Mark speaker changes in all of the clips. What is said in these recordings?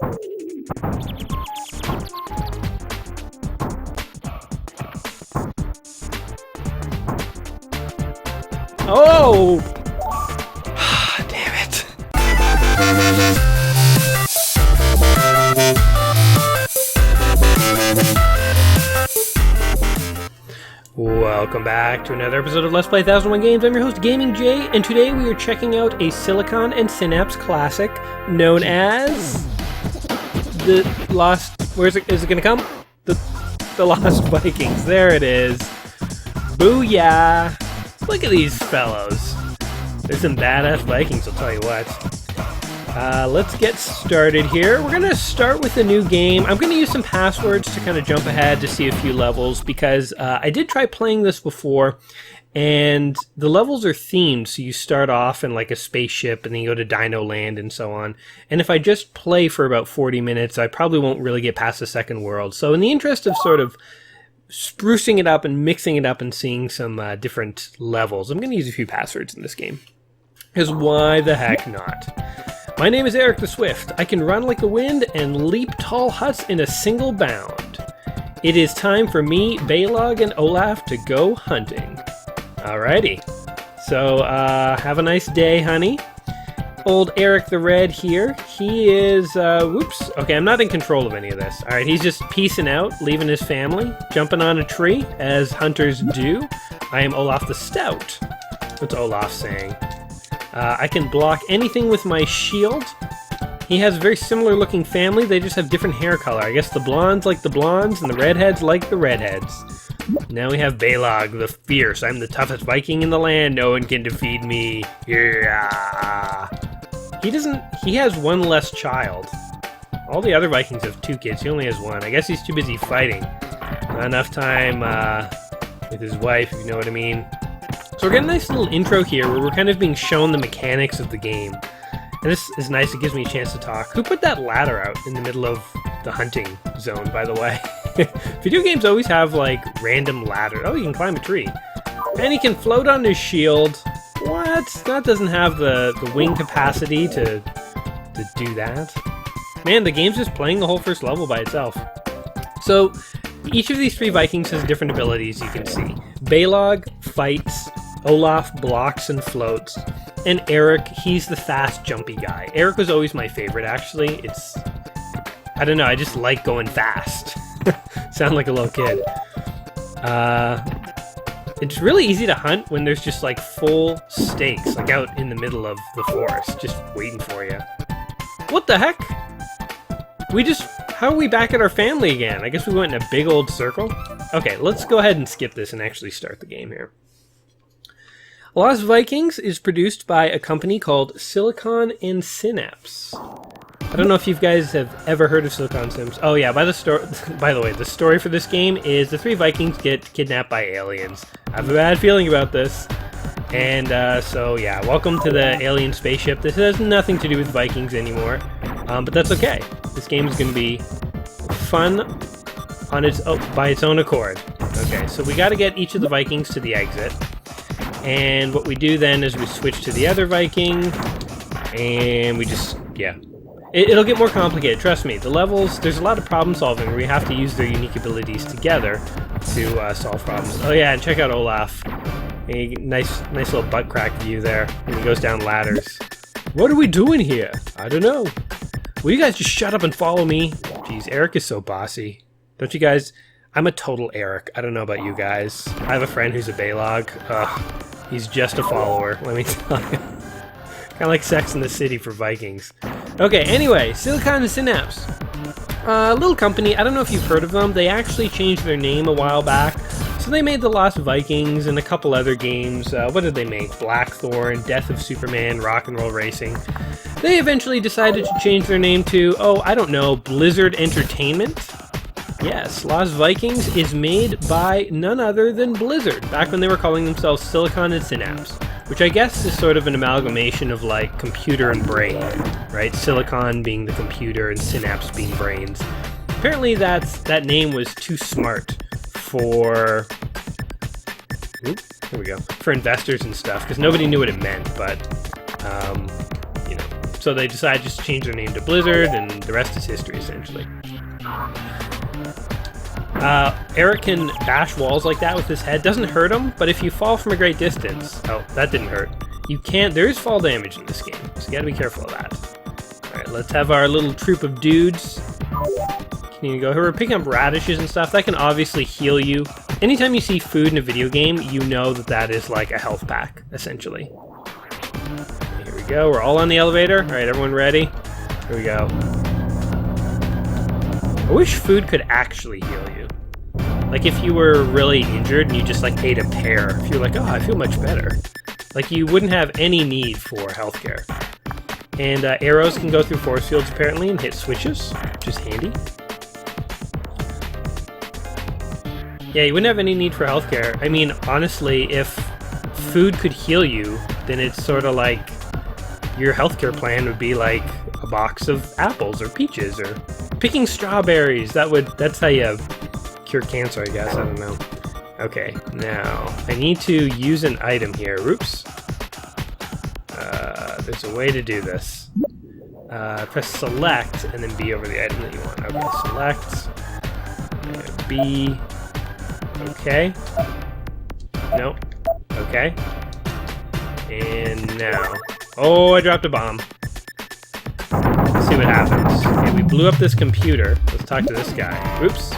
Speaker 1: Oh! Damn it. Welcome back to another episode of Let's Play 1001 Games. I'm your host, Gaming Jay, and today we are checking out a Silicon and Synapse classic known as the Lost... Is it gonna come? The Lost Vikings. There it is. Booyah! Look at these fellows. There's some badass Vikings, I'll tell you what. Let's get started here. We're going to start with a new game. I'm going to use some passwords to kind of jump ahead to see a few levels because I did try playing this before, and the levels are themed, so you start off in like a spaceship and then you go to Dino Land and so on. And if I just play for about 40 minutes, I probably won't really get past the second world. So in the interest of sort of sprucing it up and mixing it up and seeing some different levels, I'm going to use a few passwords in this game. Because why the heck not? My name is Eric the Swift. I can run like the wind and leap tall huts in a single bound. It is time for me, Balog, and Olaf to go hunting. Alrighty. So, have a nice day, honey. Old Eric the Red here. He is, whoops. Okay, I'm not in control of any of this. Alright, he's just peacing out, leaving his family, jumping on a tree, as hunters do. I am Olaf the Stout. What's Olaf saying? I can block anything with my shield. He has a very similar looking family, they just have different hair color. I guess the blondes like the blondes, and the redheads like the redheads. Now we have Balog the Fierce. I'm the toughest Viking in the land, no one can defeat me. Yeah. He has one less child. All the other Vikings have 2 kids, he only has 1. I guess he's too busy fighting. Not enough time with his wife, if you know what I mean. So we're getting a nice little intro here where we're kind of being shown the mechanics of the game. And this is nice, it gives me a chance to talk. Who put that ladder out in the middle of the hunting zone, by the way? Video games always have, like, random ladder. Oh, you can climb a tree. And he can float on his shield. What? That doesn't have the wing capacity to do that. Man, the game's just playing the whole first level by itself. So, each of these 3 Vikings has different abilities, you can see. Balog fights, Olaf blocks and floats, and Eric, he's the fast, jumpy guy. Eric was always my favorite, actually. I don't know, I just like going fast. Sound like a little kid. It's really easy to hunt when there's just like full stakes, like out in the middle of the forest, just waiting for you. What the heck? How are we back at our family again? I guess we went in a big old circle. Okay, let's go ahead and skip this and actually start the game here. Lost Vikings is produced by a company called Silicon and Synapse. I don't know if you guys have ever heard of Silicon Sims. Oh yeah, by the way, the story for this game is the 3 Vikings get kidnapped by aliens. I have a bad feeling about this. And so yeah, welcome to the alien spaceship. This has nothing to do with Vikings anymore, but that's okay. This game is going to be fun on by its own accord. Okay, so we got to get each of the Vikings to the exit. And what we do then is we switch to the other Viking, and we just, yeah. It'll get more complicated, trust me. The levels, there's a lot of problem solving where we have to use their unique abilities together to solve problems. Oh yeah, and check out Olaf. A nice little butt crack view there when he goes down ladders. What are we doing here? I don't know. Will you guys just shut up and follow me? Jeez, Eric is so bossy. Don't you guys? I'm a total Eric. I don't know about you guys. I have a friend who's a Balog. Ugh, he's just a follower, let me tell you. Kind of like Sex in the City for Vikings. Okay, anyway, Silicon and Synapse. A little company, I don't know if you've heard of them. They actually changed their name a while back. So they made the Lost Vikings and a couple other games. What did they make? Blackthorn, Death of Superman, Rock and Roll Racing. They eventually decided to change their name to, oh, I don't know, Blizzard Entertainment? Yes, Lost Vikings is made by none other than Blizzard, back when they were calling themselves Silicon and Synapse, which I guess is sort of an amalgamation of like computer and brain, right? Silicon being the computer and Synapse being brains. Apparently that name was too smart for, for investors and stuff, because nobody knew what it meant, but, So they decided just to change their name to Blizzard, and the rest is history, essentially. Eric can bash walls like that with his head. Doesn't hurt him, but if you fall from a great distance... Oh, that didn't hurt. You can't... There is fall damage in this game, so you gotta be careful of that. Alright, let's have our little troop of dudes. Can you go here? We're picking up radishes and stuff. That can obviously heal you. Anytime you see food in a video game, you know that that is like a health pack, essentially. Here we go. We're all on the elevator. Alright, everyone ready? Here we go. I wish food could actually heal you. Like if you were really injured and you just like ate a pear, if you're like, oh, I feel much better. Like you wouldn't have any need for healthcare. And arrows can go through force fields apparently and hit switches, which is handy. Yeah, you wouldn't have any need for healthcare. I mean, honestly, if food could heal you, then it's sort of like your healthcare plan would be like a box of apples or peaches or picking strawberries. That's how you cure cancer, I guess. I don't know. Okay, now I need to use an item here. Oops. There's a way to do this. Press select and then B over the item that you want. Okay, select. And B. Okay. Nope. Okay. And now. Oh, I dropped a bomb. Let's see what happens. Okay, we blew up this computer. Let's talk to this guy. Oops.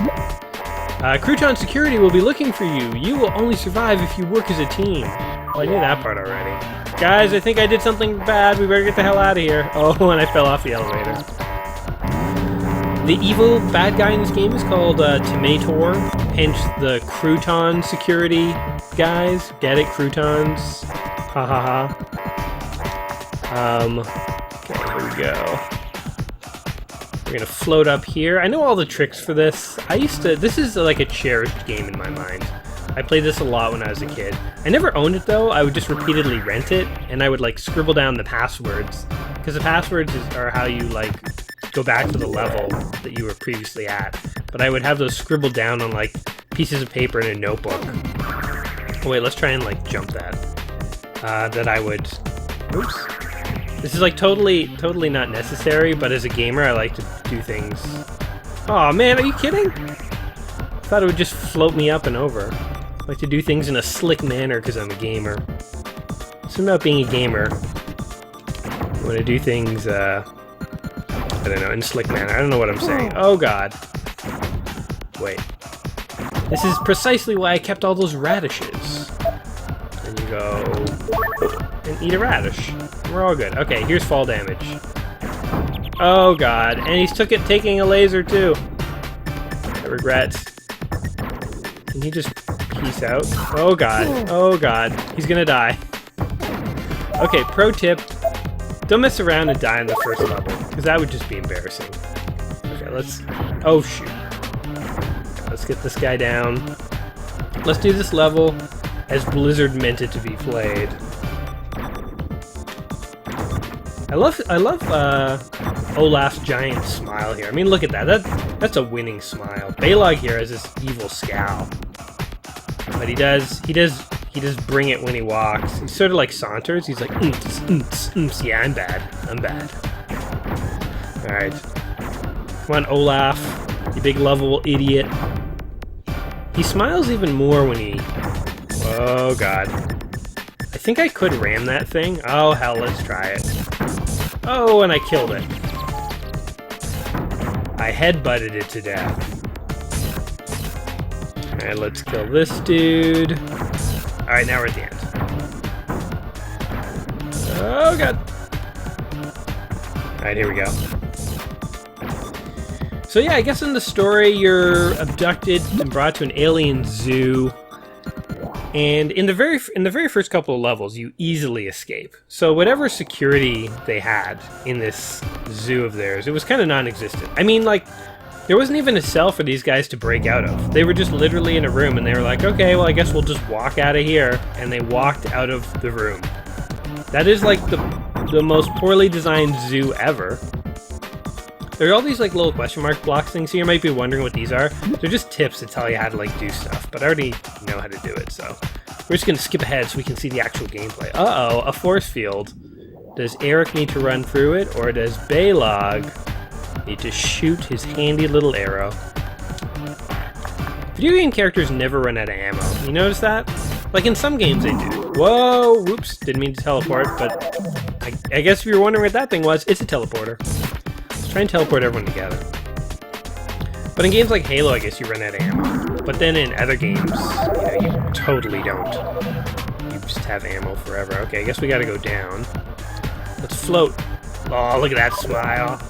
Speaker 1: Crouton Security will be looking for you. You will only survive if you work as a team. Well, I knew that part already. Guys, I think I did something bad. We better get the hell out of here. Oh, and I fell off the elevator. The evil bad guy in this game is called Tomator, hence the Crouton Security guys. Get it, Croutons? Ha ha ha. Okay, here we go. We're gonna float up here. I know all the tricks for this. This is like a cherished game in my mind. I played this a lot when I was a kid. I never owned it though. I would just repeatedly rent it, and I would like scribble down the passwords, because the passwords are how you like go back to the level that you were previously at. But I would have those scribbled down on like pieces of paper in a notebook. Oh wait, let's try and like jump that. That I would... Oops. This is like totally not necessary, but as a gamer I like to do things... Aw man, are you kidding? I thought it would just float me up and over. I like to do things in a slick manner because I'm a gamer. Something about being a gamer. I want to do things, I don't know, in a slick manner. I don't know what I'm saying. Oh god. Wait. This is precisely why I kept all those radishes. And you go... and eat a radish. We're all good. Okay, here's fall damage. Oh god, and he's taking a laser too. I regret. Can he just peace out? Oh god, oh god, he's gonna die. Okay, pro tip, don't mess around and die on the first level, because that would just be embarrassing. Okay, let's... oh shoot. Let's get this guy down. Let's do this level as Blizzard meant it to be played. I love Olaf's giant smile here. I mean, look at that. That's a winning smile. Balog here has this evil scowl, but he does bring it when he walks. He's sort of like Saunters. He's like, yeah, I'm bad. All right, come on, Olaf, you big lovable idiot. He smiles even more when he... oh god. I think I could ram that thing. Oh hell, let's try it. Oh, and I killed it. I headbutted it to death. Alright, let's kill this dude. Alright, now we're at the end. Oh god. Alright, here we go. So yeah, I guess in the story you're abducted and brought to an alien zoo. And in the very first couple of levels, you easily escape. So whatever security they had in this zoo of theirs, it was kind of non-existent. I mean, like, there wasn't even a cell for these guys to break out of. They were just literally in a room, and they were like, okay, well, I guess we'll just walk out of here. And they walked out of the room. That is, like, the most poorly designed zoo ever. There are all these like little question mark blocks things here. You might be wondering what these are. They're just tips that tell you how to like do stuff, but I already know how to do it, so we're just gonna skip ahead so we can see the actual gameplay. Uh-oh, a force field. Does Eric need to run through it, or does Baylog need to shoot his handy little arrow? Video game characters never run out of ammo. You notice that? Like in some games they do. Whoa! Whoops! Didn't mean to teleport, but I guess if you were wondering what that thing was, it's a teleporter. Let's try and teleport everyone together. But in games like Halo, I guess you run out of ammo. But then in other games, you totally don't. You just have ammo forever. Okay, I guess we gotta go down. Let's float. Oh, look at that smile.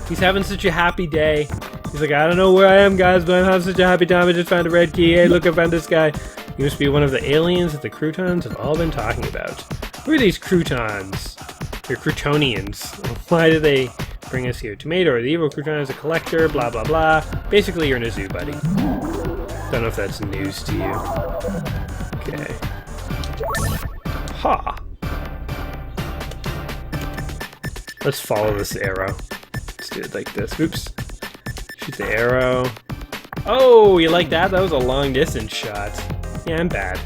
Speaker 1: He's having such a happy day. He's like, I don't know where I am, guys, but I'm having such a happy time. I just found a red key. Hey, look, I found this guy. He must be one of the aliens that the croutons have all been talking about. Who are these croutons? They're croutonians. Why do they bring us here? Tomato, or the evil crouton is a collector, blah, blah, blah. Basically, you're in a zoo, buddy. Don't know if that's news to you. Okay. Ha! Let's follow this arrow. Let's do it like this. Oops. Shoot the arrow. Oh, you like that? That was a long distance shot. Yeah, I'm bad.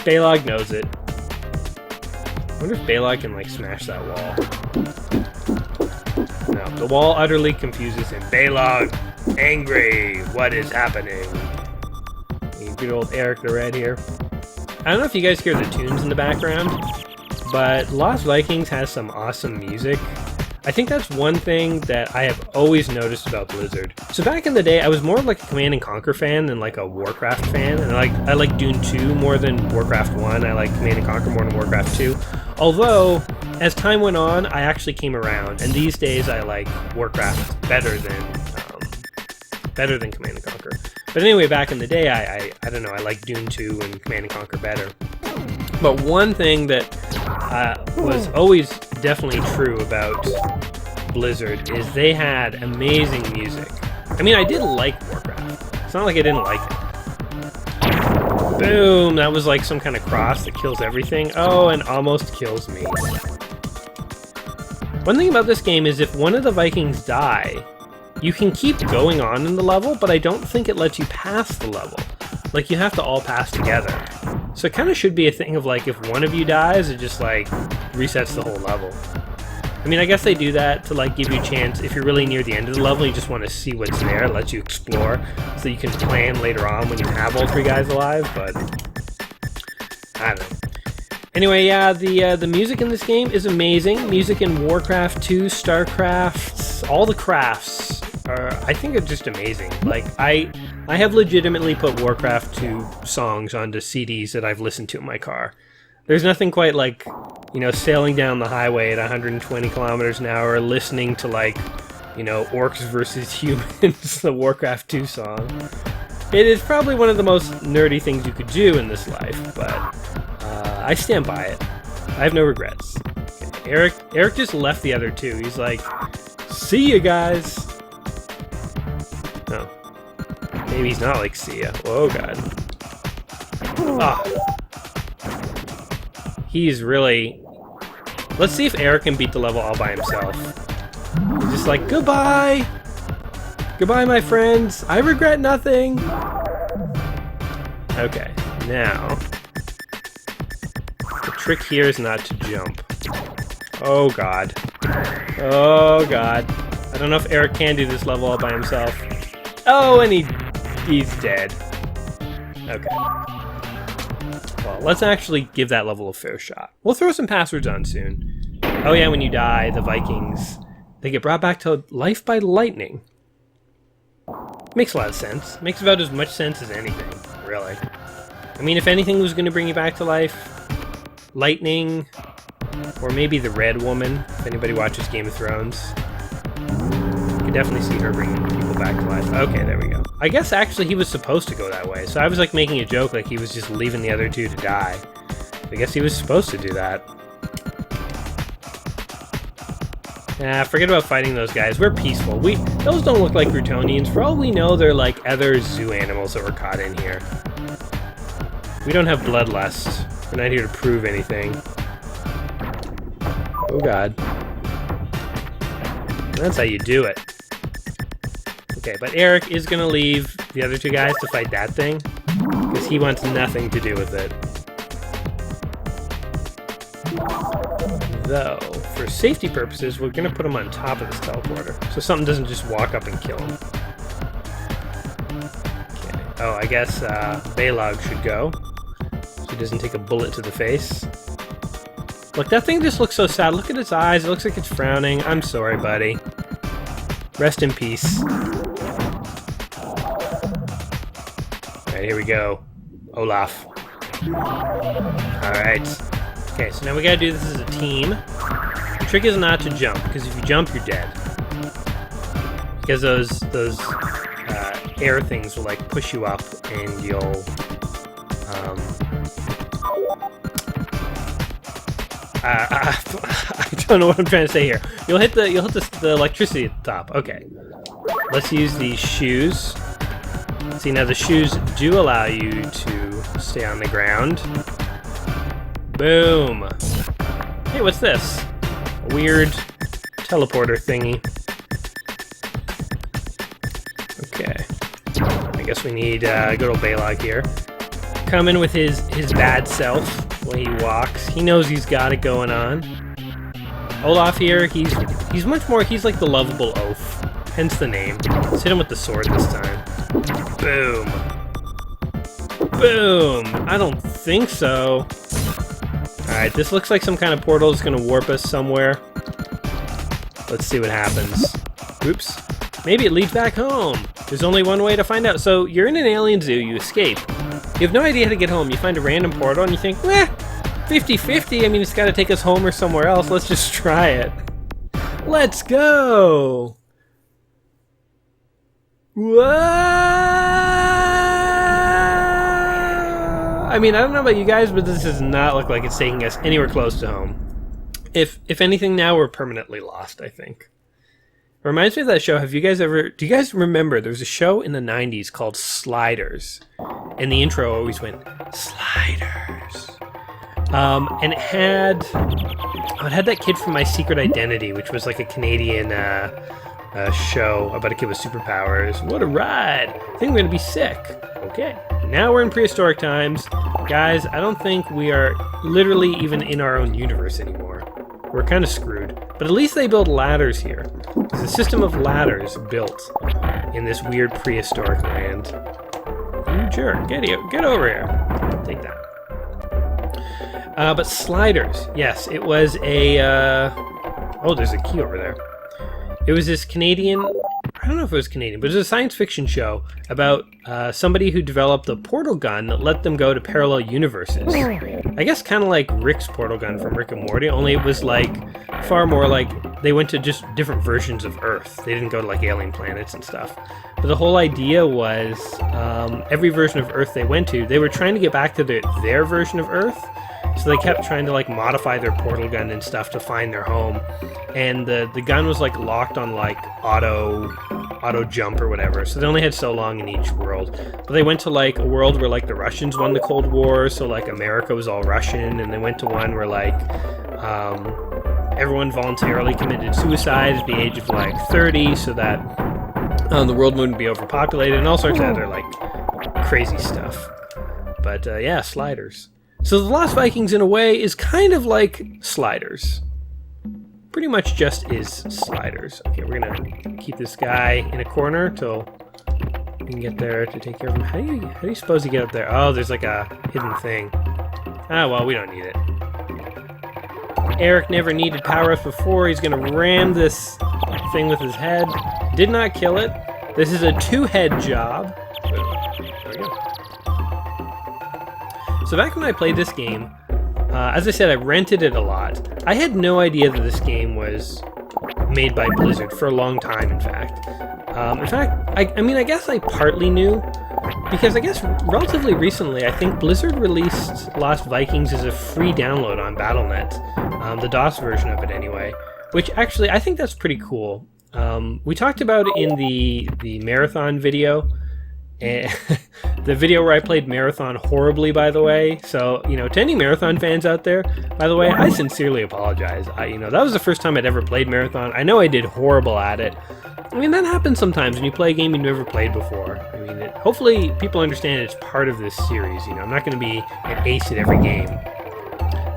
Speaker 1: Baylog knows it. I wonder if Baylog can, like, smash that wall. No, the wall utterly confuses him. Baylog, angry. What is happening? Good old Eric the Red here. I don't know if you guys hear the tunes in the background, but Lost Vikings has some awesome music. I think that's one thing that I have always noticed about Blizzard. So back in the day, I was more of like a Command & Conquer fan than like a Warcraft fan, and I like Dune 2 more than Warcraft 1. I like Command & Conquer more than Warcraft 2. Although, as time went on, I actually came around, and these days I like Warcraft better than Command & Conquer. But anyway, back in the day, I don't know, I like Dune 2 and Command & Conquer better. But one thing that was always definitely true about Blizzard is they had amazing music. I mean, I did like Warcraft. It's not like I didn't like it. Boom! That was like some kind of cross that kills everything. Oh, and almost kills me. One thing about this game is if one of the Vikings die, you can keep going on in the level, but I don't think it lets you pass the level. Like, you have to all pass together. So it kind of should be a thing of, like, if one of you dies, it just, like, resets the whole level. I mean, I guess they do that to, like, give you a chance, if you're really near the end of the level, you just want to see what's there, it lets you explore, so you can plan later on when you have all three guys alive, but I don't know. Anyway, yeah, the music in this game is amazing. Music in Warcraft 2, StarCraft, all the crafts are, I think, are just amazing. Like, I have legitimately put Warcraft 2 songs onto CDs that I've listened to in my car. There's nothing quite like, you know, sailing down the highway at 120 kilometers an hour, listening to, like, you know, orcs versus humans, the Warcraft 2 song. It is probably one of the most nerdy things you could do in this life, but I stand by it. I have no regrets. Okay, Eric just left the other two. He's like, see ya, guys. Oh. Maybe he's not like see ya. Oh, God. Ah. He's really... Let's see if Eric can beat the level all by himself. He's just like, goodbye! Goodbye, my friends. I regret nothing. Okay, now... The trick here is not to jump. Oh, God. Oh, God. I don't know if Eric can do this level all by himself. Oh, and he's dead. Okay. Well, let's actually give that level a fair shot. We'll throw some passwords on soon. Oh yeah, when you die, the Vikings, they get brought back to life by lightning. Makes a lot of sense. Makes about as much sense as anything, really. I mean, if anything was going to bring you back to life, lightning, or maybe the Red Woman, if anybody watches Game of Thrones. You could definitely see her bringing people back to life. Okay, there we go. I guess actually he was supposed to go that way, so I was like making a joke like he was just leaving the other two to die. I guess he was supposed to do that. Nah, forget about fighting those guys. We're peaceful. Those don't look like Croutonians. For all we know, they're like other zoo animals that were caught in here. We don't have bloodlust. We're not here to prove anything. Oh, God. That's how you do it. Okay, but Eric is going to leave the other two guys to fight that thing, because he wants nothing to do with it. Though, for safety purposes, we're going to put him on top of this teleporter, so something doesn't just walk up and kill him. Okay. Oh, I guess Balog should go, so he doesn't take a bullet to the face. Look, that thing just looks so sad. Look at its eyes. It looks like it's frowning. I'm sorry, buddy. Rest in peace. Alright, here we go. Olaf. Alright. Okay, so now we gotta do this as a team. The trick is not to jump, because if you jump, you're dead. Because those air things will, like, push you up, and you'll... I don't know what I'm trying to say here. You'll hit the electricity at the top. Okay. Let's use these shoes. See, now the shoes do allow you to stay on the ground. Boom. Hey, what's this? A weird teleporter thingy. Okay. I guess we need good old Balog here. Come in with his bad self when he walks. He knows he's got it going on. Olaf here, he's much more, he's like the lovable oaf. Hence the name. Let's hit him with the sword this time. Boom. Boom. I don't think so. Alright, this looks like some kind of portal is going to warp us somewhere. Let's see what happens. Oops. Maybe it leads back home. There's only one way to find out. So you're in an alien zoo, you escape. You have no idea how to get home. You find a random portal and you think, 50-50. I mean, it's got to take us home or somewhere else. Let's just try it. Let's go. Whoa! I mean, I don't know about you guys, but this does not look like it's taking us anywhere close to home. If anything, now we're permanently lost, I think. It reminds me of that show. Do you guys remember there was a show in the 90s called Sliders? And the intro always went, Sliders. And it had that kid from My Secret Identity, which was like a Canadian show about a kid with superpowers. What a ride! I think we're gonna be sick. Okay, now we're in prehistoric times. Guys, I don't think we are literally even in our own universe anymore. We're kind of screwed. But at least they build ladders here. There's a system of ladders built in this weird prehistoric land. You jerk, get over here. Take that. But sliders, yes, it was a... oh, there's a key over there. It was this Canadian... I don't know if it was Canadian, but it was a science fiction show about somebody who developed a portal gun that let them go to parallel universes. I guess kind of like Rick's portal gun from Rick and Morty, only it was like far more like they went to just different versions of Earth. They didn't go to like alien planets and stuff. But the whole idea was every version of Earth they went to, they were trying to get back to their version of Earth. So they kept trying to like modify their portal gun and stuff to find their home. And the gun was like locked on like auto jump or whatever. So they only had so long in each world. But they went to like a world where like the Russians won the Cold War, so like America was all Russian, and they went to one where like everyone voluntarily committed suicide at the age of like 30 so that the world wouldn't be overpopulated, and all sorts of other like crazy stuff. But yeah, sliders. So the Lost Vikings, in a way, is kind of like Sliders. Pretty much just is Sliders. Okay, we're gonna keep this guy in a corner till we can get there to take care of him. How do you suppose you get up there? Oh, there's like a hidden thing. Ah, well, we don't need it. Eric never needed power-ups before. He's gonna ram this thing with his head. Did not kill it. This is a two-head job. There we go. So back when I played this game, as I said, I rented it a lot. I had no idea that this game was made by Blizzard for a long time, in fact. I mean, I guess I partly knew, because I guess relatively recently, I think Blizzard released Lost Vikings as a free download on Battle.net, the DOS version of it anyway, which actually, I think that's pretty cool. We talked about it in the Marathon video, and the video where I played Marathon horribly, by the way. So, you know, to any Marathon fans out there, by the way, I sincerely apologize. That was the first time I'd ever played Marathon. I know I did horrible at it. I mean, that happens sometimes when you play a game you've never played before. I mean, hopefully people understand it's part of this series. You know, I'm not going to be an ace at every game,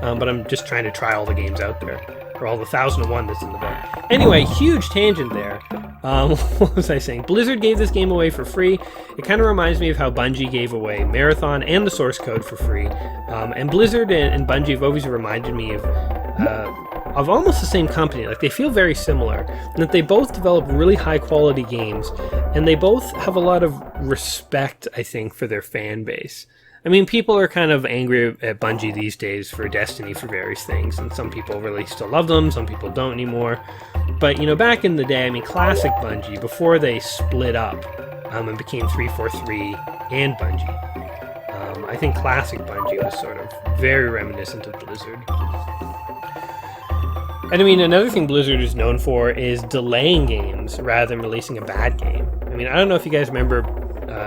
Speaker 1: but I'm just trying to try all the games out there. or all the 1001 that's in the book. Anyway, huge tangent there. What was I saying? Blizzard gave this game away for free. It kind of reminds me of how Bungie gave away Marathon and the source code for free. And Blizzard and Bungie have always reminded me of almost the same company. Like, they feel very similar, and that they both develop really high quality games, and they both have a lot of respect, I think, for their fan base. I mean, people are kind of angry at Bungie these days for Destiny for various things, and some people really still love them, some people don't anymore. But, you know, back in the day, I mean, classic Bungie, before they split up and became 343 and Bungie, I think classic Bungie was sort of very reminiscent of Blizzard. And I mean, another thing Blizzard is known for is delaying games rather than releasing a bad game. I mean, I don't know if you guys remember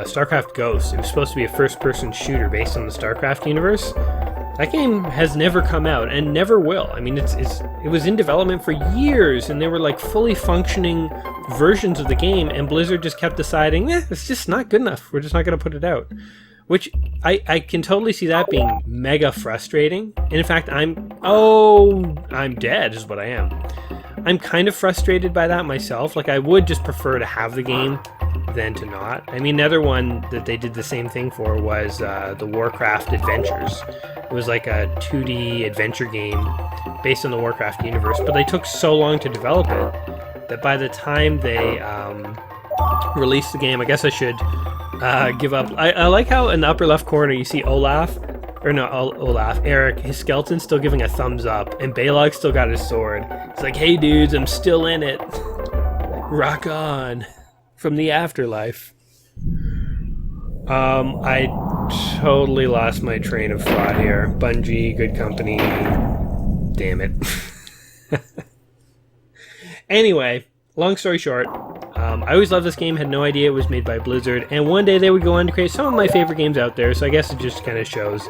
Speaker 1: StarCraft Ghosts. It was supposed to be a first-person shooter based on the StarCraft universe. That game has never come out and never will. I mean, it was in development for years, and they were like fully functioning versions of the game, and Blizzard just kept deciding, it's just not good enough. We're just not going to put it out. Which I can totally see that being mega frustrating. And in fact, I'm dead is what I am. I'm kind of frustrated by that myself. Like, I would just prefer to have the game than to not. I mean, another one that they did the same thing for was the Warcraft Adventures. It was like a 2D adventure game based on the Warcraft universe, but they took so long to develop it that by the time they released the game, I guess I should give up. I like how in the upper left corner you see Eric, his skeleton's still giving a thumbs up, and Balog's still got his sword. He's like, hey dudes, I'm still in it. Rock on. From the afterlife. I totally lost my train of thought here. Bungie, good company. Damn it. Anyway, long story short, I always loved this game, had no idea it was made by Blizzard, and one day they would go on to create some of my favorite games out there, so I guess it just kind of shows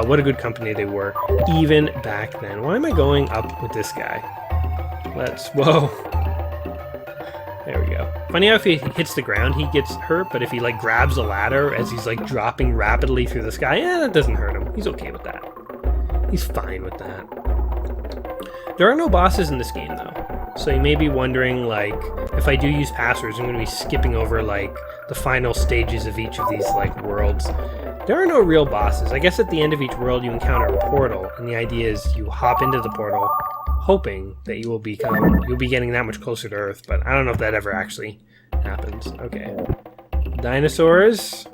Speaker 1: what a good company they were, even back then. Why am I going up with this guy? Whoa. There we go. Funny how if he hits the ground, he gets hurt, but if he, like, grabs a ladder as he's, like, dropping rapidly through the sky, that doesn't hurt him. He's okay with that. He's fine with that. There are no bosses in this game, though. So you may be wondering, like, if I do use passwords, I'm going to be skipping over, like, the final stages of each of these, like, worlds. There are no real bosses. I guess at the end of each world you encounter a portal, and the idea is you hop into the portal, hoping that you'll be getting that much closer to Earth, but I don't know if that ever actually happens. Okay. Dinosaurs.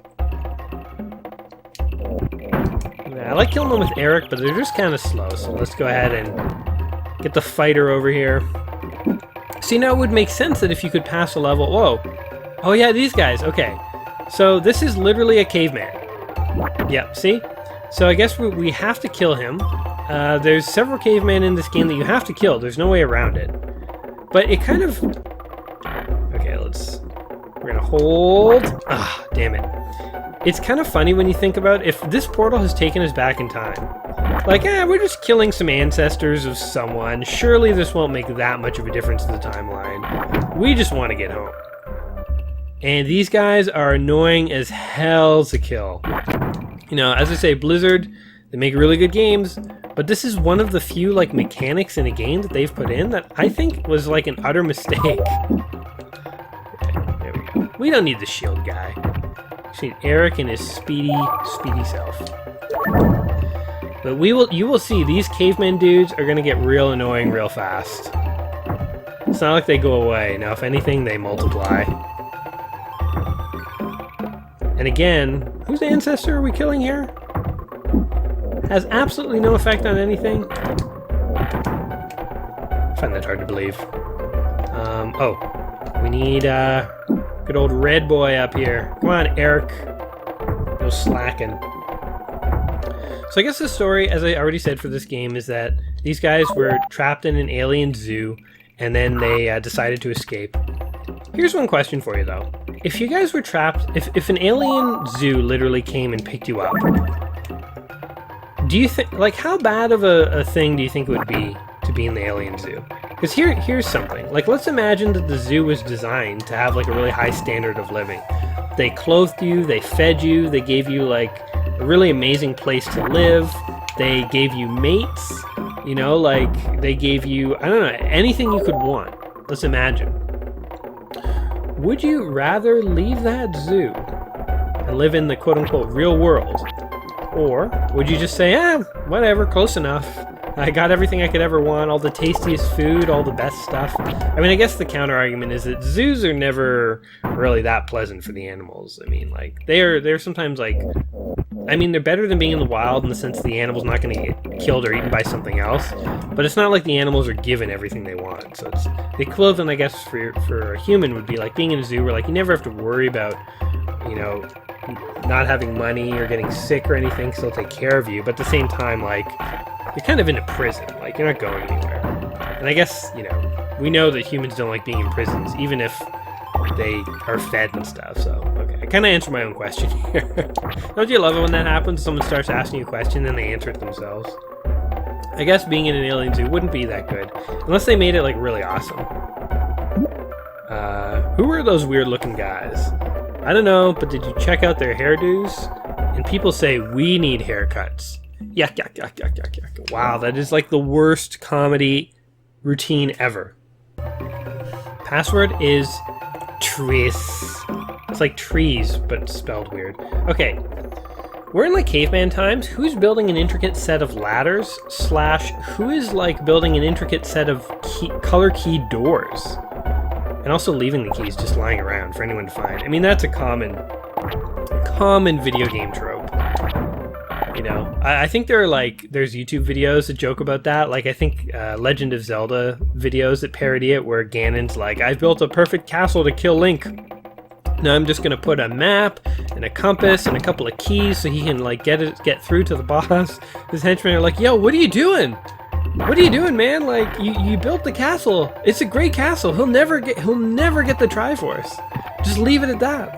Speaker 1: Yeah, I like killing them with Eric, but they're just kind of slow, so let's go ahead and get the fighter over here. See, now it would make sense that if you could pass a level... Whoa. Oh yeah, these guys. Okay. So this is literally a caveman. Yep, see? So I guess we have to kill him. There's several cavemen in this game that you have to kill. There's no way around it. But it kind of... Okay, we're gonna hold... Ah, damn it. It's kind of funny when you think about if this portal has taken us back in time. Like, we're just killing some ancestors of someone. Surely this won't make that much of a difference to the timeline. We just want to get home. And these guys are annoying as hell to kill. You know, as I say, Blizzard, they make really good games, but this is one of the few, like, mechanics in a game that they've put in that I think was, like, an utter mistake. Okay, there we go. We don't need the shield guy. We need Eric and his speedy self. But you will see, these caveman dudes are gonna get real annoying real fast. It's not like they go away. Now, if anything, they multiply. And again, whose ancestor are we killing here? Has absolutely no effect on anything. I find that hard to believe. We need good old red boy up here. Come on, Eric. No slacking. So I guess the story, as I already said for this game, is that these guys were trapped in an alien zoo, and then they decided to escape. Here's one question for you, though. If you guys were trapped, if an alien zoo literally came and picked you up, do you think, like, how bad of a thing do you think it would be to be in the alien zoo? Because here's something. Like, let's imagine that the zoo was designed to have, like, a really high standard of living. They clothed you, they fed you, they gave you, like, a really amazing place to live, they gave you mates, You know, like they gave you, I don't know, anything you could want. Let's imagine. Would you rather leave that zoo and live in the quote-unquote real world? Or would you just say, whatever, close enough. I got everything I could ever want, all the tastiest food, all the best stuff. I mean, I guess the counter-argument is that zoos are never really that pleasant for the animals. I mean, like, they're sometimes, like, I mean, they're better than being in the wild in the sense the animal's not going to get killed or eaten by something else, but it's not like the animals are given everything they want. So it's the equivalent, I guess, for a human would be like being in a zoo where, like, you never have to worry about, you know, not having money or getting sick or anything, because they'll take care of you, but at the same time, like, you're kind of in a prison, like, you're not going anywhere. And I guess, you know, we know that humans don't like being in prisons, even if they are fed and stuff, so, okay. I kind of answered my own question here. Don't you love it when that happens? Someone starts asking you a question, then they answer it themselves. I guess being in an alien zoo wouldn't be that good, unless they made it, like, really awesome. Who are those weird-looking guys? I don't know, but did you check out their hairdos? And people say, we need haircuts. Yuck, yuck, yuck, yuck, yuck, yuck. Wow, that is like the worst comedy routine ever. Password is Tris. It's like trees, but spelled weird. Okay, we're in like caveman times. Who's building an intricate set of ladders? / who is like building an intricate set of color key doors? And also leaving the keys just lying around for anyone to find. I mean, that's a common video game trope. You know, I think there's YouTube videos that joke about that. Like, I think Legend of Zelda videos that parody it, where Ganon's like, I've built a perfect castle to kill Link. Now I'm just going to put a map and a compass and a couple of keys so he can, like, get through to the boss. His henchmen are like, yo, what are you doing? What are you doing, man? Like, you built the castle. It's a great castle. He'll never get the Triforce. Just leave it at that.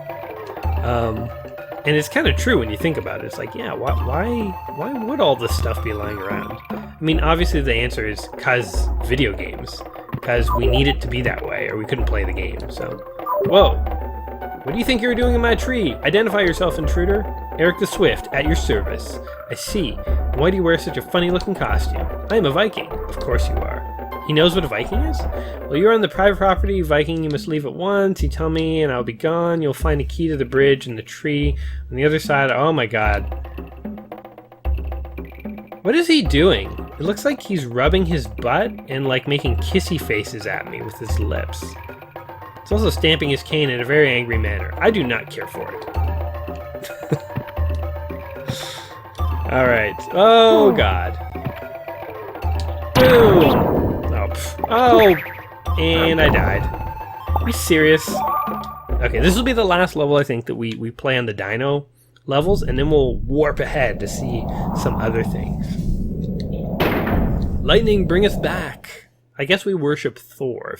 Speaker 1: And it's kind of true when you think about it. It's like, yeah, why would all this stuff be lying around? I mean, obviously the answer is because video games. Because we need it to be that way, or we couldn't play the game. So, whoa. What do you think you're doing in my tree? Identify yourself, intruder. Eric the Swift, at your service. I see. Why do you wear such a funny-looking costume? I am a Viking. Of course you are. He knows what a Viking is? Well, you're on the private property, Viking. You must leave at once. You tell me, and I'll be gone. You'll find a key to the bridge in the tree on the other side. Oh my god. What is he doing? It looks like he's rubbing his butt and, like, making kissy faces at me with his lips. He's also stamping his cane in a very angry manner. I do not care for it. Alright. Oh, God. Boom! Oh, and I died. Are you serious? Okay, this will be the last level, I think, that we play on the dino levels, and then we'll warp ahead to see some other things. Lightning, bring us back. I guess we worship Thor.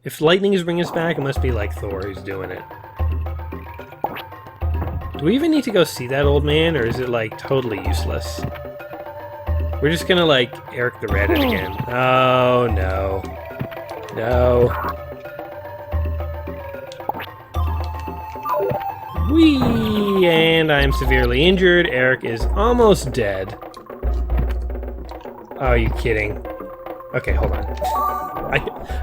Speaker 1: If lightning is bringing us back, it must be like Thor who's doing it. Do we even need to go see that old man, or is it, like, totally useless? We're just gonna, like, Eric the Redhead again. Oh, no. No. Whee! And I'm severely injured. Eric is almost dead. Oh, are you kidding? Okay, hold on.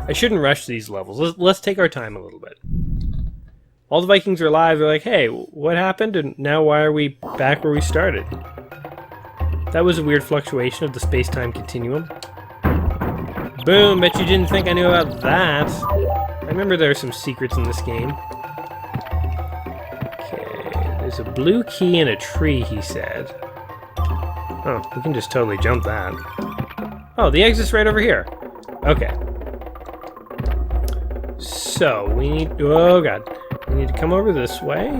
Speaker 1: I shouldn't rush these levels. Let's take our time a little bit. All the Vikings are alive. They're like, hey, what happened? And now why are we back where we started? That was a weird fluctuation of the space-time continuum. Boom, bet you didn't think I knew about that. I remember there are some secrets in this game. Okay, there's a blue key in a tree, he said. Oh, we can just totally jump that. Oh, the exit's right over here. Okay. So, we need... Oh, God. We need to come over this way.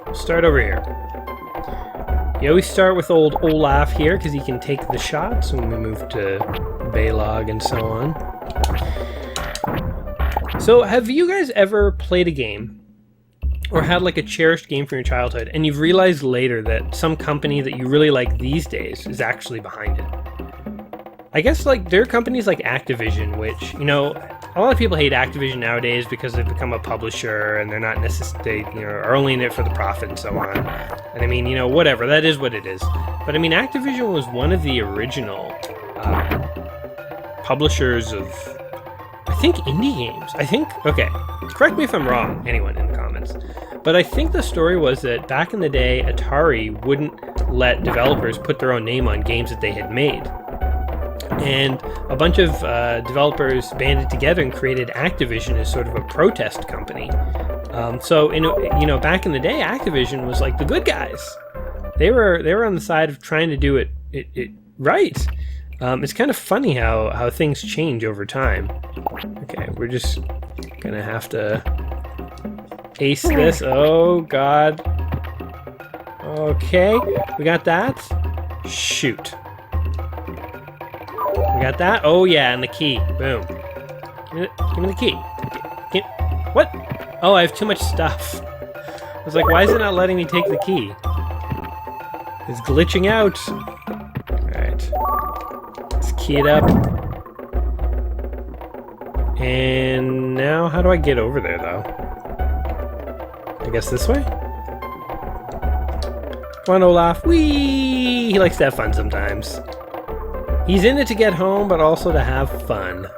Speaker 1: We'll start over here. You always start with old Olaf here, because he can take the shots when we move to Balog and so on. So, have you guys ever played a game, or had like a cherished game from your childhood, and you've realized later that some company that you really like these days is actually behind it? I guess like there are companies like Activision, which, you know, a lot of people hate Activision nowadays because they've become a publisher and they're not necessarily, you know, are only in it for the profit and so on. And I mean, you know, whatever, that is what it is. But I mean, Activision was one of the original publishers of, I think, indie games. I think, okay, correct me if I'm wrong, anyone in the comments. But I think the story was that back in the day, Atari wouldn't let developers put their own name on games that they had made. And a bunch of developers banded together and created Activision as sort of a protest company. So, you know, back in the day, Activision was like the good guys. They were on the side of trying to do it right. It's kind of funny how things change over time. Okay, we're just gonna have to ace this. Oh, God. Okay, we got that. Shoot. We got that? Oh yeah, and the key. Boom. Give me the key. What? Oh, I have too much stuff. I was like, why is it not letting me take the key? It's glitching out. Alright. Let's key it up. And now, how do I get over there, though? I guess this way? Come on, Olaf. Whee! He likes to have fun sometimes. He's in it to get home, but also to have fun.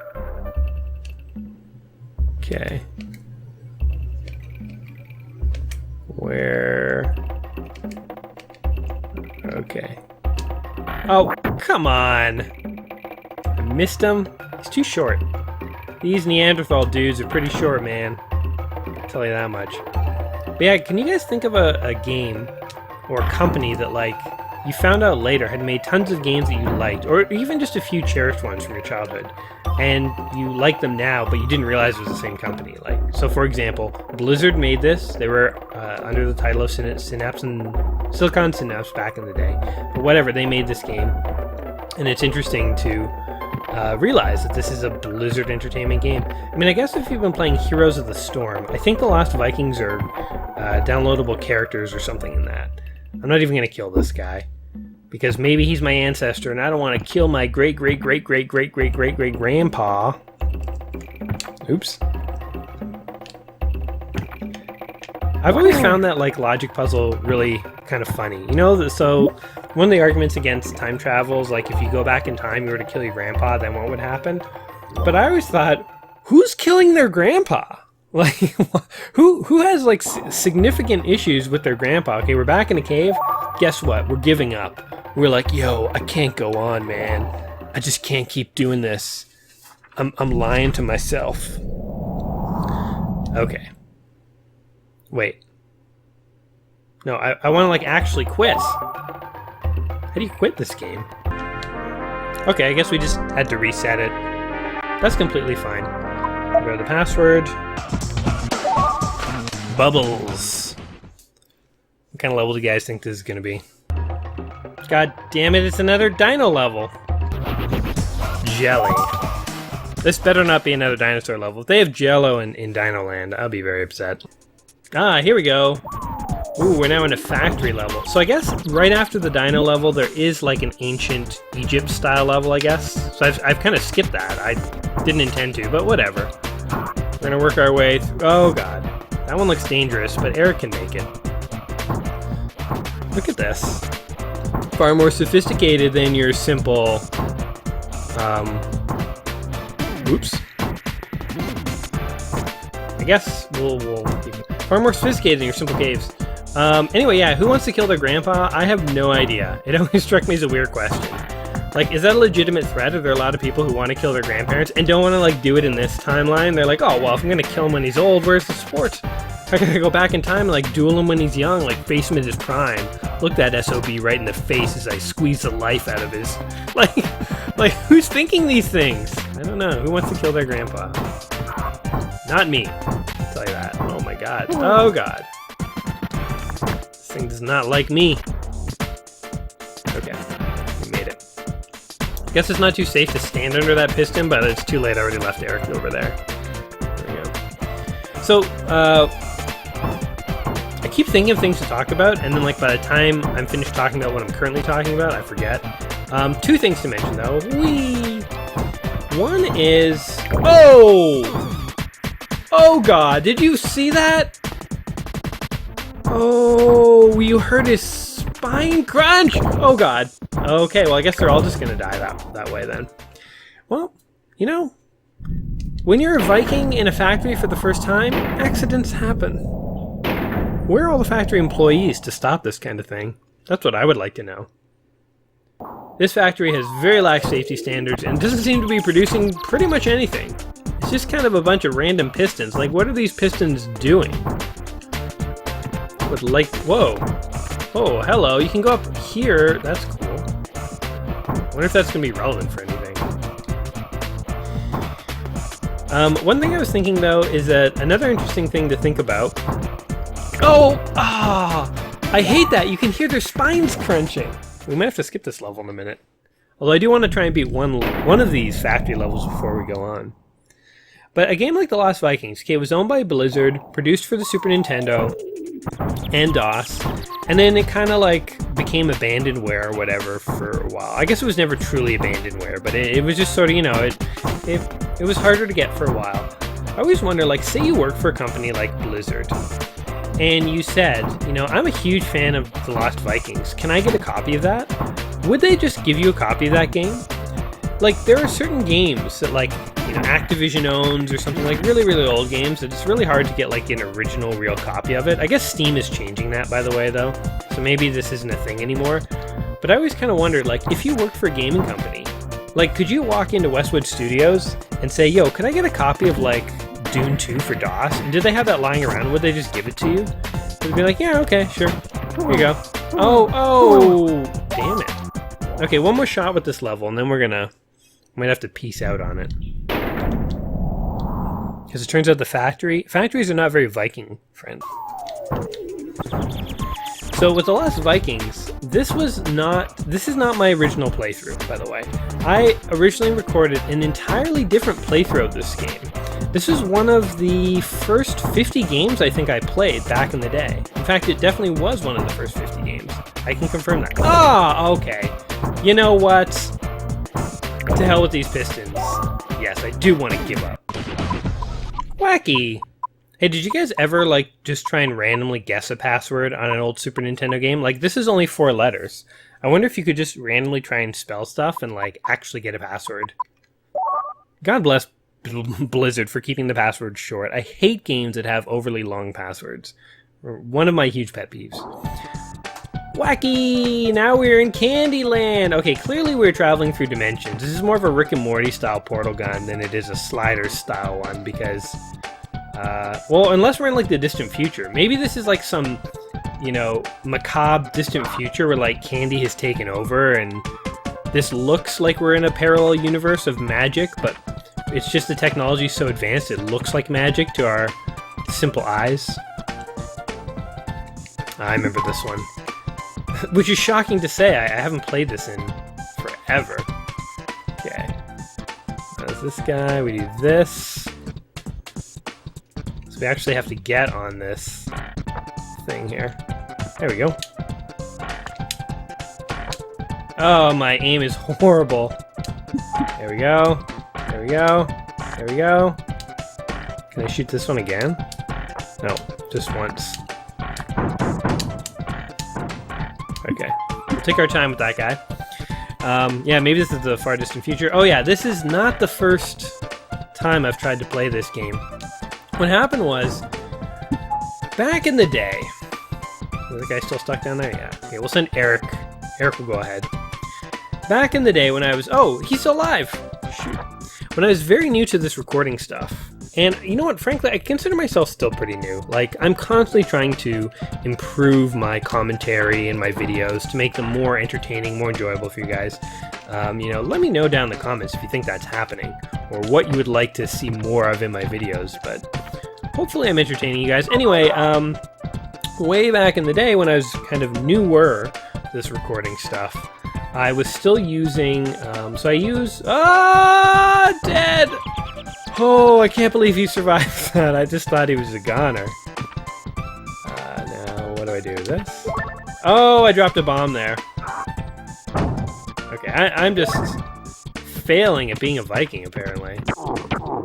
Speaker 1: Okay. Where? Okay. Oh, come on! I missed him. He's too short. These Neanderthal dudes are pretty short, man. I'll tell you that much. But yeah, can you guys think of a game or a company that, like, you found out later had made tons of games that you liked, or even just a few cherished ones from your childhood, and you like them now, but you didn't realize it was the same company? Like, so for example, Blizzard made this. They were under the title of Synapse and Silicon Synapse back in the day. But whatever, they made this game, and it's interesting to realize that this is a Blizzard Entertainment game. I mean, I guess if you've been playing Heroes of the Storm, I think the Lost Vikings are downloadable characters or something in that. I'm not even going to kill this guy, because maybe he's my ancestor, and I don't want to kill my great-great-great-great-great-great-great-great-grandpa. Oops. I've always found that, like, logic puzzle really kind of funny. You know, so one of the arguments against time travel is, like, if you go back in time, you were to kill your grandpa, then what would happen? But I always thought, who's killing their grandpa? Like, who has, like, significant issues with their grandpa? Okay, we're back in a cave. Guess what? We're giving up. We're like, yo, I can't go on, man. I just can't keep doing this. I'm lying to myself. Okay. Wait. No, I want to, like, actually quit. How do you quit this game? Okay, I guess we just had to reset it. That's completely fine. Go to the password. Bubbles. What kind of level do you guys think this is going to be? God damn it, it's another dino level. Jelly. This better not be another dinosaur level. If they have Jello in Dino Land, I'll be very upset. Ah, here we go. Ooh, we're now in a factory level. So I guess right after the dino level, there is like an ancient Egypt style level, I guess. So I've kind of skipped that. I didn't intend to, but whatever. We're gonna work our way through. Oh god. That one looks dangerous, but Eric can make it. Look at this. Far more sophisticated than your simple, oops. I guess we'll far more sophisticated than your simple caves. Anyway, yeah, who wants to kill their grandpa? I have no idea. It always struck me as a weird question. Like, is that a legitimate threat? Are there a lot of people who want to kill their grandparents and don't want to, like, do it in this timeline? They're like, oh, well, if I'm going to kill him when he's old, where's the sport? I gotta go back in time and, like, duel him when he's young, like, face him at his prime. Look that SOB right in the face as I squeeze the life out of his... Like, who's thinking these things? I don't know. Who wants to kill their grandpa? Not me. I'll tell you that. Oh, my God. Oh, God. This thing does not like me. Okay. We made it. I guess it's not too safe to stand under that piston, but it's too late. I already left Eric over there. There we go. So, I keep thinking of things to talk about, and then, like, by the time I'm finished talking about what I'm currently talking about, I forget. Two things to mention, though. Whee! One is... Oh! Oh god, did you see that? Oh, you heard his spine crunch! Oh god. Okay, well I guess they're all just gonna die that way then. Well, you know, when you're a Viking in a factory for the first time, accidents happen. Where are all the factory employees to stop this kind of thing? That's what I would like to know. This factory has very lax safety standards and doesn't seem to be producing pretty much anything. It's just kind of a bunch of random pistons. Like, what are these pistons doing? Would like... Whoa. Oh, hello. You can go up here. That's cool. I wonder if that's going to be relevant for anything. One thing I was thinking, though, is that another interesting thing to think about... Oh! Ah! I hate that! You can hear their spines crunching! We might have to skip this level in a minute. Although I do want to try and beat one of these factory levels before we go on. But a game like The Lost Vikings, okay, it was owned by Blizzard, produced for the Super Nintendo and DOS, and then it kind of like became abandonware or whatever for a while. I guess it was never truly abandonware, but it was just sort of, you know, it was harder to get for a while. I always wonder, like, say you work for a company like Blizzard, and you said, you know, I'm a huge fan of The Lost Vikings. Can I get a copy of that? Would they just give you a copy of that game? Like, there are certain games that, like, you know, Activision owns or something, like really, really old games, that it's really hard to get, like, an original real copy of it. I guess Steam is changing that, by the way, though, so maybe this isn't a thing anymore. But I always kind of wondered, like, if you worked for a gaming company, like, could you walk into Westwood Studios and say, yo, could I get a copy of, like, Dune 2 for DOS? And did they have that lying around? Would they just give it to you? They'd be like, yeah, okay, sure. Here you go. Oh, damn it. Okay, one more shot with this level, and then might have to peace out on it. Because it turns out the factories are not very Viking friendly. So with The Lost Vikings, this is not my original playthrough, by the way. I originally recorded an entirely different playthrough of this game. This is one of the first 50 games I think I played back in the day. In fact, it definitely was one of the first 50 games. I can confirm that. Ah, okay. You know what? To hell with these pistons. Yes, I do want to give up. Wacky! Hey, did you guys ever, like, just try and randomly guess a password on an old Super Nintendo game? Like, this is only 4 letters. I wonder if you could just randomly try and spell stuff and, like, actually get a password. God bless Blizzard for keeping the password short. I hate games that have overly long passwords. One of my huge pet peeves. Wacky! Now we're in Candyland! Okay, clearly we're traveling through dimensions. This is more of a Rick and Morty style portal gun than it is a Sliders style one because... well, unless we're in, like, the distant future. Maybe this is, like, some, you know, macabre distant future where, like, candy has taken over and this looks like we're in a parallel universe of magic, but it's just the technology so advanced it looks like magic to our simple eyes. I remember this one. Which is shocking to say. I haven't played this in forever. Okay. There's this guy. We do this. So we actually have to get on this thing here. There we go. Oh, my aim is horrible. There we go. There we go. There we go. Can I shoot this one again? No, just once. Okay, we'll take our time with that guy. Yeah, maybe this is the far distant future. Oh yeah, this is not the first time I've tried to play this game. What happened was, back in the day... Is the guy still stuck down there? Yeah. Okay, we'll send Eric. Eric will go ahead. Back in the day when I was... Oh, he's still alive! Shoot. When I was very new to this recording stuff, and you know what, frankly, I consider myself still pretty new. Like, I'm constantly trying to improve my commentary and my videos to make them more entertaining, more enjoyable for you guys. You know, let me know down in the comments if you think that's happening, or what you would like to see more of in my videos, but hopefully I'm entertaining you guys. Anyway, way back in the day when I was kind of newer to this recording stuff, I was still using, so I use, dead! Oh, I can't believe he survived that. I just thought he was a goner. Now, what do I do? This? Oh, I dropped a bomb there. Okay, I'm just failing at being a Viking, apparently.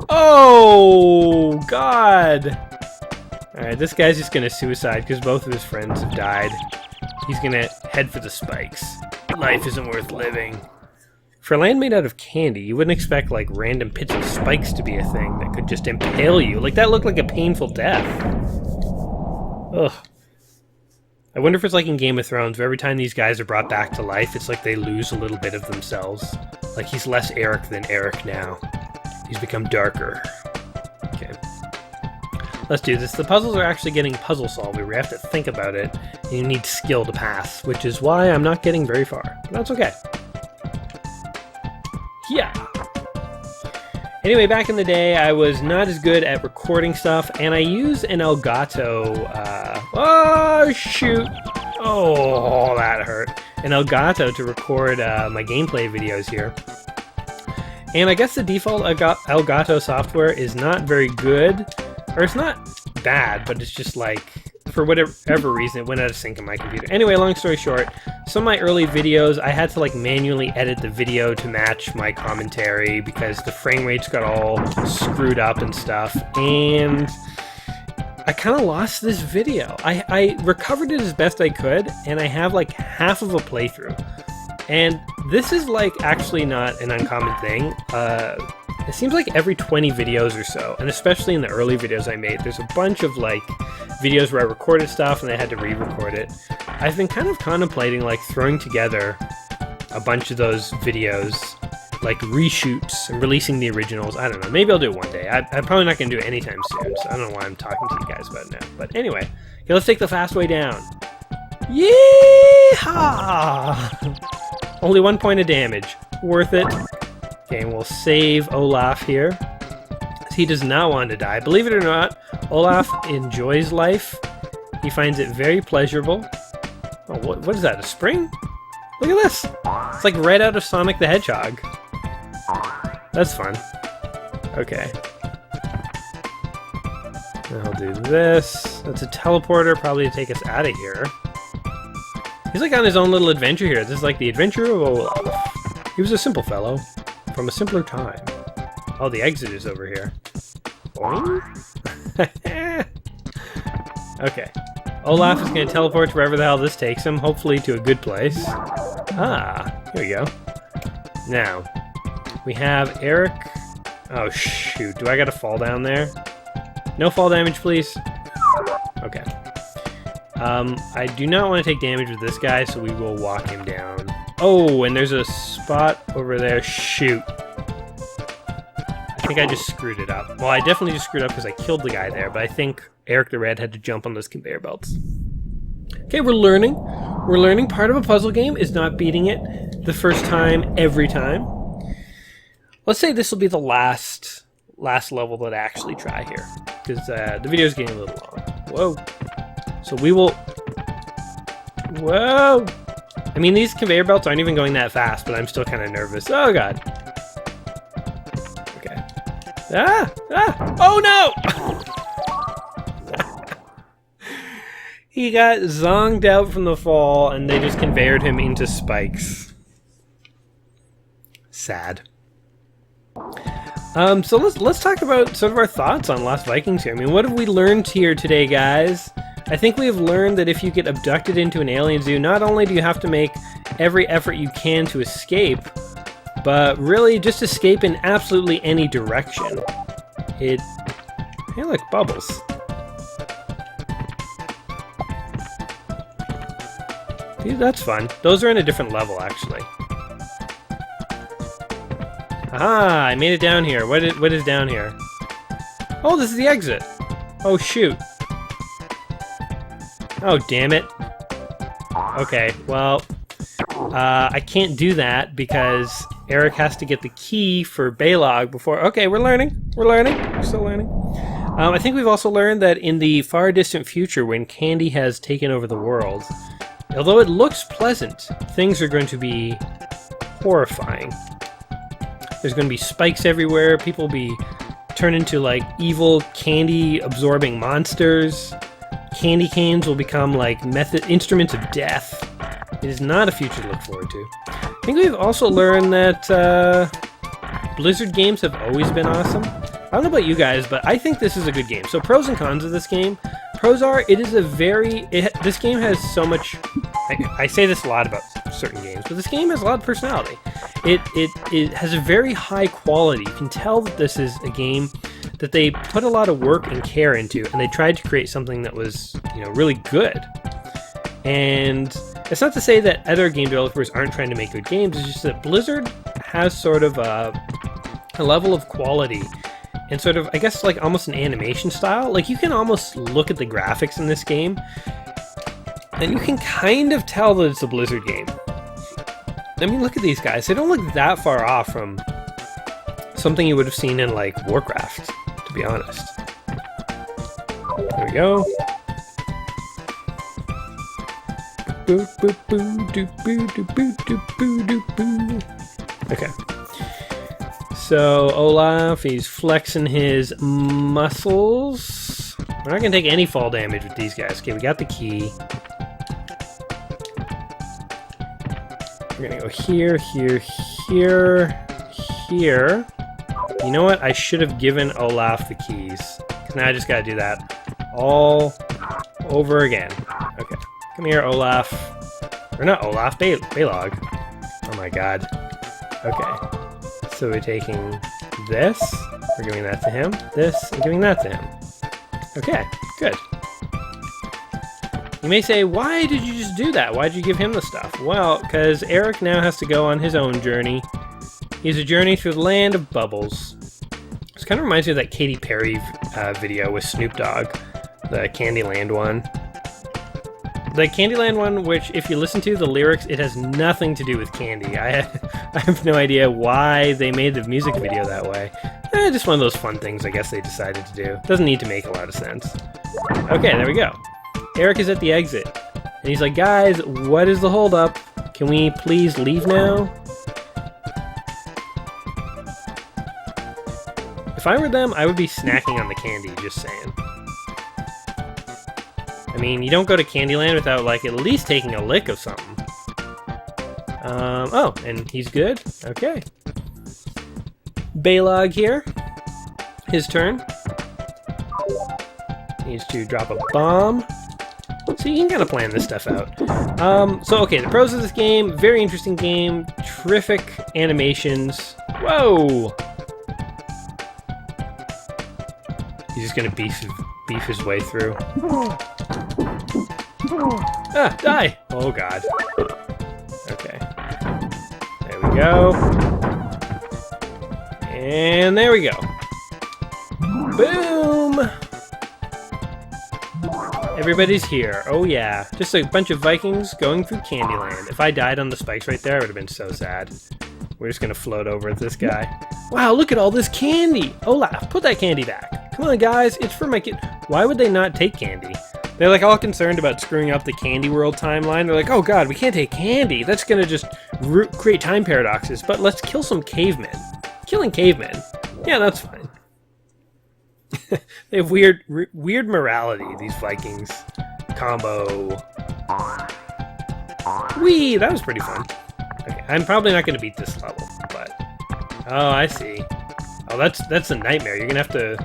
Speaker 1: Oh, God! Alright, this guy's just gonna suicide because both of his friends have died. He's gonna head for the spikes. Life isn't worth living. For a land made out of candy, you wouldn't expect, like, random pits of spikes to be a thing that could just impale you. Like, that looked like a painful death. Ugh. I wonder if it's like in Game of Thrones, where every time these guys are brought back to life, it's like they lose a little bit of themselves. Like, he's less Eric than Eric now. He's become darker. Okay. Let's do this. The puzzles are actually getting puzzle solving. We have to think about it, and you need skill to pass, which is why I'm not getting very far. But that's okay. Yeah. Anyway, back in the day, I was not as good at recording stuff, and I use an Elgato, oh, shoot! Oh, that hurt. An Elgato to record my gameplay videos here. And I guess the default Elgato software is not very good, or it's not bad, but it's just like, for whatever reason, it went out of sync in my computer. Anyway, long story short, some of my early videos, I had to like manually edit the video to match my commentary because the frame rates got all screwed up and stuff, and I kind of lost this video. I recovered it as best I could, and I have like half of a playthrough. And this is like actually not an uncommon thing. It seems like every 20 videos or so, and especially in the early videos I made, there's a bunch of like videos where I recorded stuff and I had to re-record it. I've been kind of contemplating like throwing together a bunch of those videos, like reshoots, and releasing the originals. I don't know, maybe I'll do it one day. I'm probably not going to do it anytime soon, so I don't know why I'm talking to you guys about it now. But anyway, okay, let's take the fast way down. Yeehaw! Only 1 point of damage. Worth it. Okay, and we'll save Olaf here. He does not want to die. Believe it or not, Olaf enjoys life. He finds it very pleasurable. Oh, what is that, a spring? Look at this! It's like right out of Sonic the Hedgehog. That's fun. Okay. I'll do this. That's a teleporter, probably to take us out of here. He's like on his own little adventure here. This is like the adventure of Olaf. He was a simple fellow from a simpler time. Oh, the exit is over here. Okay. Olaf is going to teleport to wherever the hell this takes him, hopefully to a good place. Ah, here we go. Now, we have Eric. Oh, shoot. Do I got to fall down there? No fall damage, please. Okay. I do not want to take damage with this guy, so we will walk him down. Oh, and there's a spot over there. Shoot. I think I just screwed it up. Well, I definitely just screwed up because I killed the guy there, but I think Eric the Red had to jump on those conveyor belts. Okay, we're learning. We're learning part of a puzzle game is not beating it the first time every time. Let's say this will be the last level that I actually try here, because the video is getting a little long. Whoa. So we will... Whoa! I mean, these conveyor belts aren't even going that fast, but I'm still kind of nervous. Oh, God. Okay. Ah! Ah! Oh, no! He got zonked out from the fall, and they just conveyored him into spikes. Sad. So let's talk about sort of our thoughts on Lost Vikings here. I mean, what have we learned here today, guys? I think we have learned that if you get abducted into an alien zoo, not only do you have to make every effort you can to escape, but really just escape in absolutely any direction. Hey, look, bubbles. Dude, that's fun. Those are in a different level, actually. Aha, I made it down here. What is down here? Oh, this is the exit. Oh, shoot. Oh, damn it. Okay, well, I can't do that because Eric has to get the key for Baylog before... Okay, we're learning. We're still learning. I think we've also learned that in the far distant future, when Candy has taken over the world, although it looks pleasant, things are going to be horrifying. There's going to be spikes everywhere. People will be turned into, like, evil candy-absorbing monsters. Candy canes will become, like, instruments of death. It is not a future to look forward to. I think we've also learned that, Blizzard games have always been awesome. I don't know about you guys, but I think this is a good game. So pros and cons of this game. Pros are, this game has so much, I say this a lot about certain games, but this game has a lot of personality. It has a very high quality. You can tell that this is a game that they put a lot of work and care into, and they tried to create something that was, really good. And it's not to say that other game developers aren't trying to make good games, it's just that Blizzard has sort of a level of quality and sort of, I guess, like almost an animation style. Like, you can almost look at the graphics in this game, and you can kind of tell that it's a Blizzard game. I mean, look at these guys. They don't look that far off from something you would have seen in, like, Warcraft, to be honest. There we go. Okay. So, Olaf, he's flexing his muscles. We're not going to take any fall damage with these guys. Okay, we got the key. We're going to go here, here, here, here. You know what? I should have given Olaf the keys. Because now I just got to do that all over again. Okay. Come here, Olaf. Or not Olaf, Balog. Oh my god. Okay. So we're taking this, we're giving that to him, this, and giving that to him. Okay, good. You may say, why did you just do that? Why did you give him the stuff? Well, because Eric now has to go on his own journey. He's a journey through the land of bubbles. This kind of reminds me of that Katy Perry video with Snoop Dogg, the Candyland one. The Candyland one, which, if you listen to the lyrics, it has nothing to do with candy. I have no idea why they made the music video that way. Just one of those fun things I guess they decided to do. Doesn't need to make a lot of sense. Okay, there we go. Eric is at the exit. And he's like, guys, what is the holdup? Can we please leave now? If I were them, I would be snacking on the candy, just saying. I mean, you don't go to Candyland without, like, at least taking a lick of something. Oh, and he's good? Okay. Balog here. His turn. Needs to drop a bomb. So you can kind of plan this stuff out. So, okay, the pros of this game, very interesting game, terrific animations. Whoa! He's just gonna beef his way through. Ah, die! Oh god. Okay. There we go. And there we go. Boom! Everybody's here. Oh yeah. Just a bunch of Vikings going through Candyland. If I died on the spikes right there, I would have been so sad. We're just gonna float over at this guy. Wow, look at all this candy! Olaf, put that candy back. Come on, guys, it's for my kid. Why would they not take candy? They're like all concerned about screwing up the Candy World timeline. They're like, oh god, we can't take candy. That's gonna just create time paradoxes. But let's kill some cavemen. Killing cavemen. Yeah, that's fine. They have weird morality, these Vikings. Combo. Whee! That was pretty fun. Okay, I'm probably not gonna beat this level, but... Oh, I see. Oh, that's a nightmare. You're gonna have to...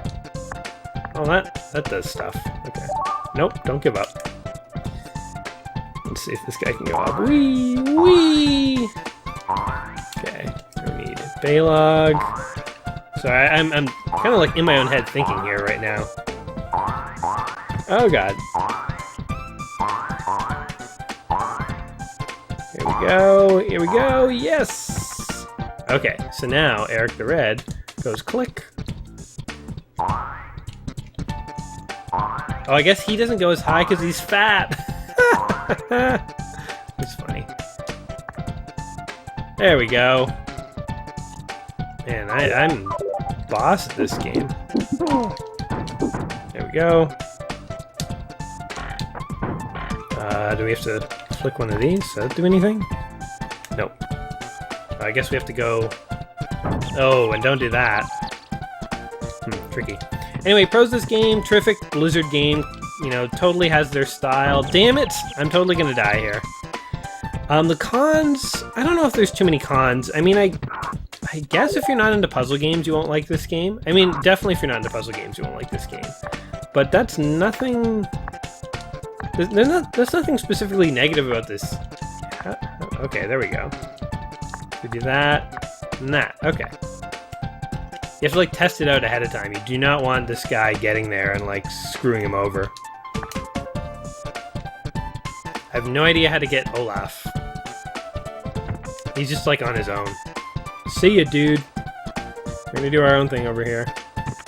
Speaker 1: Oh, that does stuff. Okay. Nope, don't give up. Let's see if this guy can go up. Whee! Whee! Okay, we need Balog. Sorry, I'm kind of like in my own head thinking here right now. Oh god. Here we go, here we go, yes! Okay, so now Eric the Red goes click. Oh, I guess he doesn't go as high because he's fat. It's funny. There we go. Man, I'm boss at this game. There we go. Do we have to flick one of these? Does that do anything? Nope. I guess we have to go... Oh, and don't do that. Tricky. Anyway, pros of this game, terrific Blizzard game, you know, totally has their style. Damn it! I'm totally gonna die here. The cons, I don't know if there's too many cons. I mean, I guess if you're not into puzzle games, you won't like this game. I mean, definitely if you're not into puzzle games, you won't like this game. But that's nothing... There's nothing specifically negative about this. Okay, there we go. We do that, and that. Okay. You have to, like, test it out ahead of time. You do not want this guy getting there and, like, screwing him over. I have no idea how to get Olaf. He's just, like, on his own. See ya, dude. We're gonna do our own thing over here.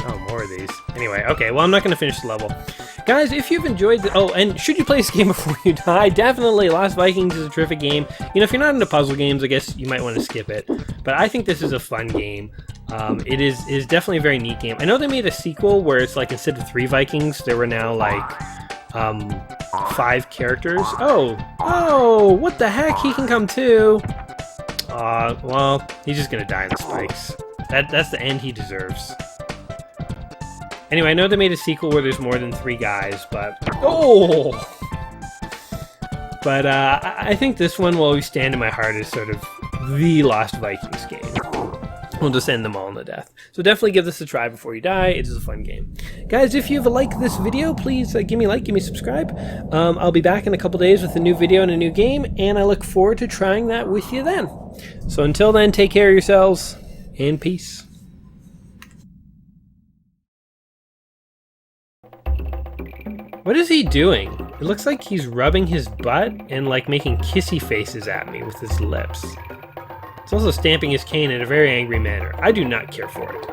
Speaker 1: Oh, more of these. Anyway, okay, well, I'm not gonna finish the level. Guys, if you've enjoyed the... Oh, and should you play this game before you die? Definitely, Lost Vikings is a terrific game. You know, if you're not into puzzle games, I guess you might want to skip it. But I think this is a fun game. It is definitely a very neat game. I know they made a sequel where it's like, instead of 3 Vikings, there were now, like, 5 characters. Oh, what the heck? He can come too. Well, he's just gonna die in the spikes. That's the end he deserves. Anyway, I know they made a sequel where there's more than 3 guys, but... Oh! But, I think this one will always stand in my heart as sort of the Lost Vikings game. We'll just end them all in the death. So definitely give this a try before you die. It is a fun game. Guys, if you've liked this video, please give me a like, give me a subscribe. I'll be back in a couple days with a new video and a new game, and I look forward to trying that with you then. So until then, take care of yourselves, and peace. What is he doing? It looks like he's rubbing his butt and like making kissy faces at me with his lips. He's also stamping his cane in a very angry manner. I do not care for it.